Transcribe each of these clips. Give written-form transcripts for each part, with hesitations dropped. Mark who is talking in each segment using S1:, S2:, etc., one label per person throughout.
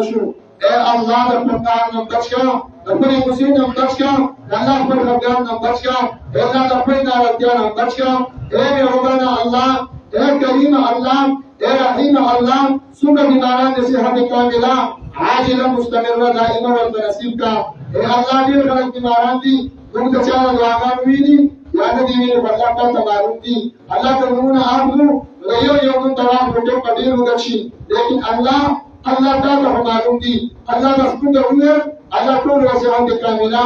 S1: ए अल्लाह the फरमान न बचका अपनी मुसीबत न बचका अल्लाह पर रब्बान न बचका अल्लाह द पैदा रत्या न बचका ए रब्बाना अल्लाह ए करीम अल्लाह ए रहीम अल्लाह सुन बीमारान से सेहत कामिला आजिला मुस्तमिरा दाइमा व नसीब का ए अल्लाह दी खलक बीमारान दी उनका चारा दुआगान हुई दी याद दी ने बल्ला का तबारुक दी अल्लाह का नून आबू रयो यौम तवाफ फोटो कबीर उगची लेकिन अल्लाह अल्लाह का मालूम दी अल्लाह रसूल का उम्र अल्लाह को रसूल के कामिला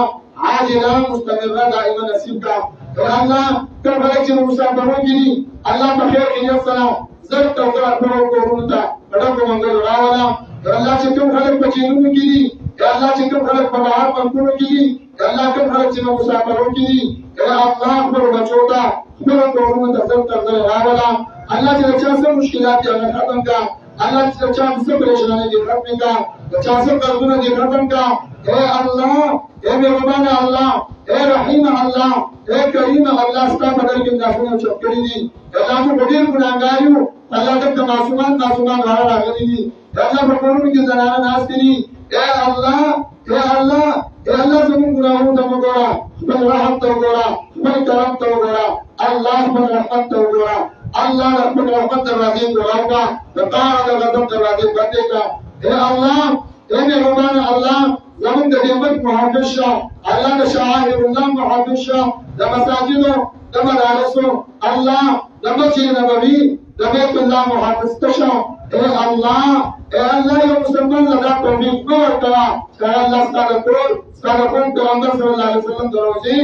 S1: आजिला मुस्तमिरा दाइमा नसीब का और अल्लाह कर भले के मुसाफिरों के लिए अल्लाह का खैर खैरियत सलाम जब तौबा करो को होता बड़ा को मंगल रावला और अल्लाह से तुम खलक बचीनों के लिए अल्लाह से तुम खलक बाहर पंखों के लिए अल्लाह के खलक से मुसाफिरों के लिए अल्लाह को बचोता खुदा को होता जब तौबा रावला अल्लाह से अच्छा से मुश्किलात के खत्म का अल्लाह से अच्छा से परेशानी के खत्म का अच्छा से कर्जों के खत्म का ए अल्लाह ए मेहरबान अल्लाह ए रहीम अल्लाह ए करीम अल्लाह स्ता बदल के नाफुन चक्करी दी अल्लाह को बड़े गुनाहगारियों अल्लाह के मासूमान वाला लागली दी अल्लाह बकोर के जनाना नाज करी ए अल्लाह जमीन गुनाहों दम गोरा बल रहमत तो गोरा बल करम तो गोरा अल्लाह बल रहमत तो गोरा अल्लाह रब्बुल रहमत दरवाजे गोरागा बताओ गजब दरवाजे बंदेगा ए अल्लाह ए मेहरबान अल्लाह ज़मीन के नेमत मुहाफ़िज़ अल्लाह के शाइरुल्लाह मुहाफ़िज़ द मसाजिदों द मदारसों अल्लाह द मस्जिद नबवी द बैतुल्लाह मुहाफ़िज़ तशा ए अल्लाह ये मुसलमान लगा तौफीक और करा अल्लाह सल्लल्लाहु अलैहि वसल्लम दरोजी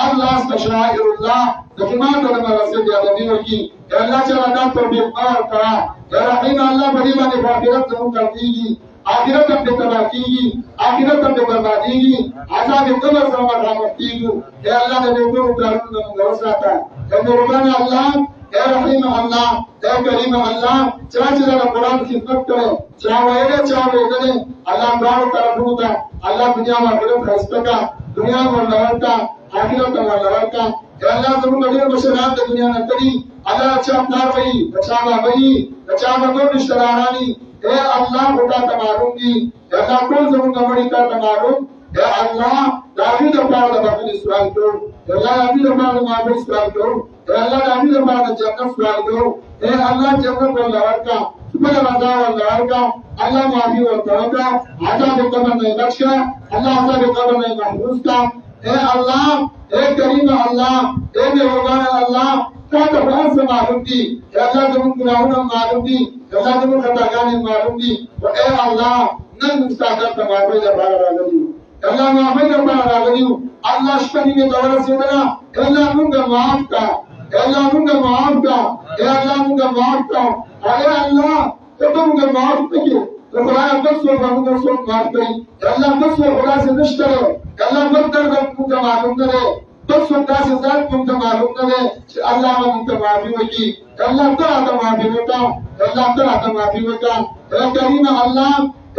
S1: अल्लाह शाइरुल्लाह दखिमात व मरसिद अदबी की अल्लाह चला दा तौफीक और करा या रहीम अल्लाह बड़ी माने आखिरत जरूर कर देगी आखिरत अपने तबाह कीगी आखिरत अपने बर्बादी की आजाद कब्र से रहमत कीगु ए अल्लाह ने बेटो उतारन में गौसाता ए मेहरबान अल्लाह ए रहीम अल्लाह ए करीम अल्लाह चाचरा कुरान खिदमत करे चाहे अल्लाह दाव तरफ होता अल्लाह दुनिया में आखिरत खस्तका दुनिया में लड़ता आखिरत में लड़ता ए अल्लाह तुम बड़ी बशरात दुनिया में करी अल्लाह अच्छा प्यार वही अच्छा बनो रिश्तेदारानी ए अल्लाह खुदा तमारूंगी अल्लाह कुल जरूर नमड़ी का तमारूं ए अल्लाह दावी दफार दफार इस्लाम को अल्लाह दावी दफार माफी इस्लाम को अल्लाह दावी दफार जन्नत इस्लाम को ए अल्लाह जन्नत को लड़का सुबह रजा और लड़का अल्लाह माफी और तवक्का आजाद कब्र में बख्शा अल्लाह आजाद कब्र में महफूज का ए अल्लाह ए करीम अल्लाह ए मेहरबान अल्लाह का तबार से मालूम दी अल्लाह तुम गुनाहों मालूम दी अल्लाह तुम खतागाने मालूम दी और ए अल्लाह नन मुस्ताकर तमाफे दबारा रागली अल्लाह माफे दबारा रागली अल्लाह शफी के दौरा से बना अल्लाह मुंगा माफ का अल्लाह मुंगा माफ का ए अल्लाह मुंगा माफ का अरे अल्लाह तो मुंगा माफ नहीं तो खुदा बस वो मुंगा सो माफ करी अल्लाह बस वो खुदा से निश्चय अल्लाह बदर मुंगा मालूम करे बस खुदा से जात मुंगा मालूम करे अल्लाह मुंगा माफी होगी अल्लाह तआला का माफी होता अल्लाह तआला का माफी होता ए करीम अल्लाह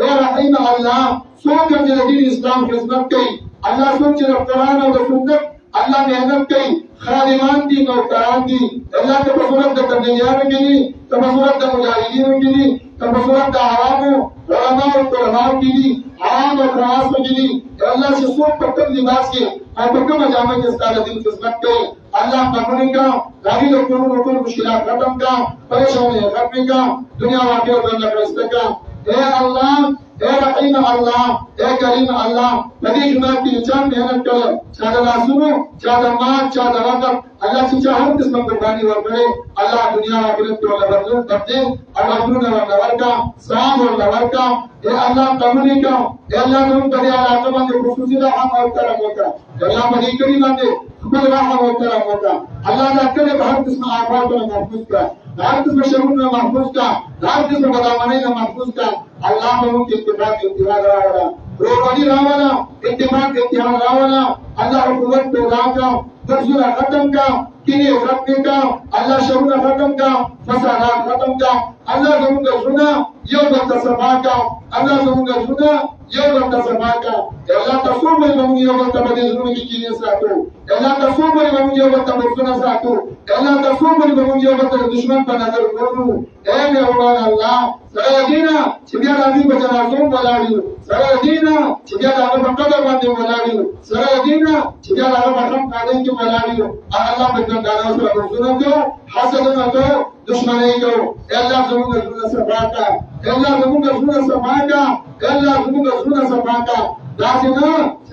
S1: ए रहीम अल्लाह सो कर जिंदगी इस्लाम खिदमत की अल्लाह सोच कुरान और सुन्नत अल्लाह मेहनत की खादिमान दी नौकरान दी अल्लाह के बसूरत करने यार के लिए तबसूरत मुजाहिदीन के लिए तबसूरत आवामो उलमा और कुरान के लिए आम और खास के लिए अल्लाह से सो पक्का लिबास के और पक्का मजामे के साथ दिन खिदमत की अल्लाह कबूल का गाड़ी लोगों को मुश्किलात खत्म का परेशानी खत्म का दुनिया वाक़े और अल्लाह का का ए अल्लाह ए रहीम अल्लाह ए करीम अल्लाह नबी जुमात की जान मेहनत कर चादर सुनो चादर मां चादर वक्त अल्लाह से हर किस्म की कुर्बानी और करे अल्लाह दुनिया आखिरत को अल्लाह बरकत करते अल्लाह दुनिया और लवरका साम और लवरका ए अल्लाह कबूली का ए अल्लाह तुम दरिया आत्मा के खुसूसी रहम और करम होता अल्लाह बड़ी करीम दे खुद रहम और करम होता अल्लाह ने करे हर किस्म आफत को महफूज का हर किस्म शरूर में महफूज का हर किस्म बदमानी में महफूज का अल्लाह में उनके इत्तिफाक इम्तिहान रावला रोवानी रावला इत्तिफाक इम्तिहान रावला अल्लाह हुकूमत पैदा का दर्जुला खत्म का किने खत्म का अल्लाह शरूर खत्म का फसादात खत्म का अल्लाह उनका सुना यौम तसबा का Allah zunga zuna yau wata sabaka Allah ta so mai ban yau wata bade zuna kiki ne sato Allah ta so mai ban yau wata buzuna sato Allah ta so mai ban yau wata dushman pa nazar koru eh mehman Allah saradina chibiya rabi bachana zon waladi saradina chibiya rabi bakada bande waladi saradina chibiya rabi bakam kaden ki waladi Allah bekan dana so buzuna ko hasadana ko दुश्मनी को अल्लाह ज़रूर ज़रूर सफाका अल्लाह ज़रूर ज़रूर सफाका अल्लाह ज़रूर ज़रूर सफाका लाजिना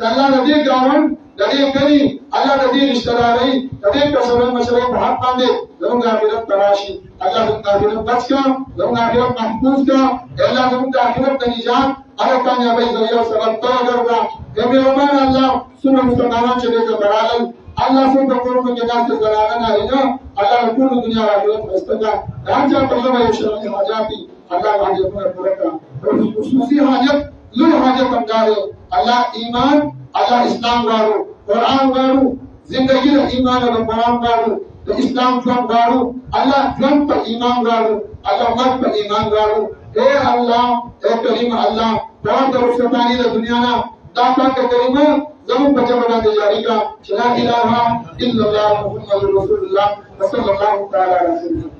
S1: अल्लाह नदी गावन नदी करी अल्लाह नदी रिश्तेदारी नदी कसरत मशरे भाग पांडे ज़रूर आखिरत तराशी अल्लाह ज़रूर आखिरत बचका ज़रूर आखिरत महफूज का अल्लाह ज़रूर आखिरत निजात अल्लाह कामयाबी ज़रिया सबब तो करगा ये मेहमान अल्लाह सुन मुसलमानों चले के बराबर Allah sun da kuma ke nasu zarana na ina Allah kullu dunya wa akhirat mustaka dan ja Allah ya shirani hajati Allah hajat में पूरा का और खुसूसी हाजत लो हाजत अंगारे Allah ईमान Allah इस्लाम वारो कुरान वारो जिंदगी रे ईमान और कुरान वारो तो इस्लाम जन वारो Allah जन पर ईमान वारो Allah मत पर ईमान वारो ए Allah ए करीम Allah बहुत दरुस्तानी रे दुनिया ना दाता के करीम ज़रूर बचा बना दे जाएगा ला इलाहा इल्लल्लाह मुहम्मदुर रसूलुल्लाह सल्लल्लाहु तआला अलैहि वसल्लम